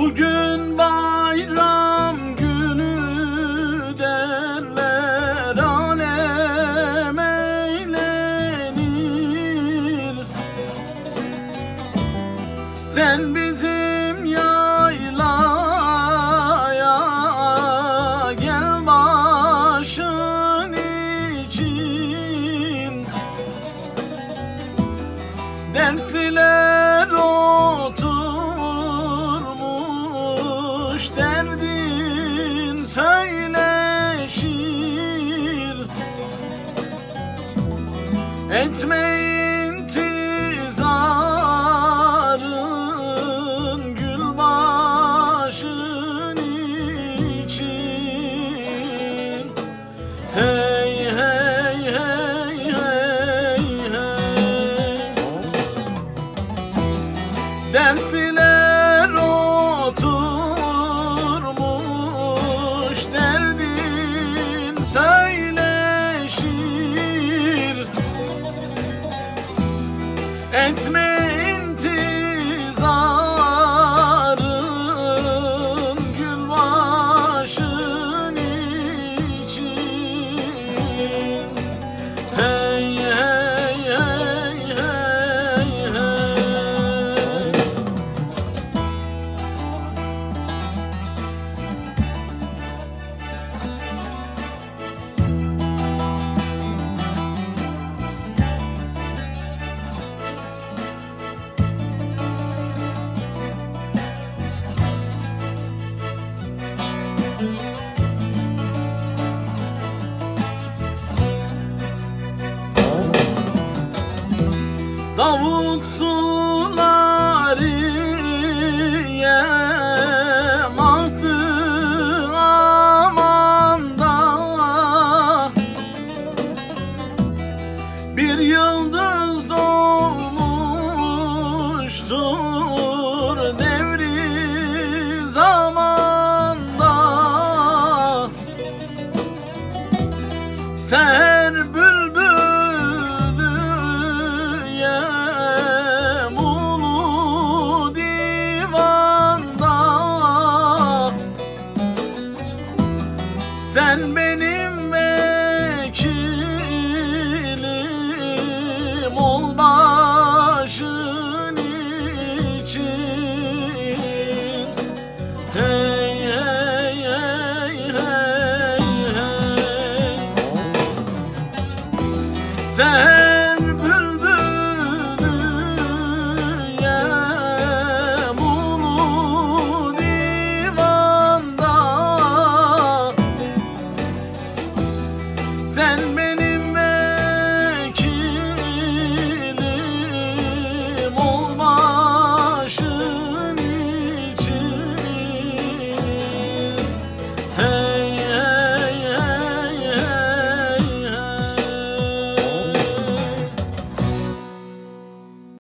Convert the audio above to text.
Bugün bayram günü derler, alem eğlenir. Sen bizim yaylaya gel başın için. Dertliler oturmuş, derdin söyleşir. Etme intizarın gül başın için. Hey hey hey hey hey. Dertliler oturmuş, derdin söyleşir. Etme intizarın gül başın için. Hey hey hey hey hey. Davut suları yem aktı amanda. Bir yıldız doğmuştur devri zamanda. Seher bülbülü yem ulu divanda. Sen benim vekilim ol başın için. Hey hey hey hey hey. Sen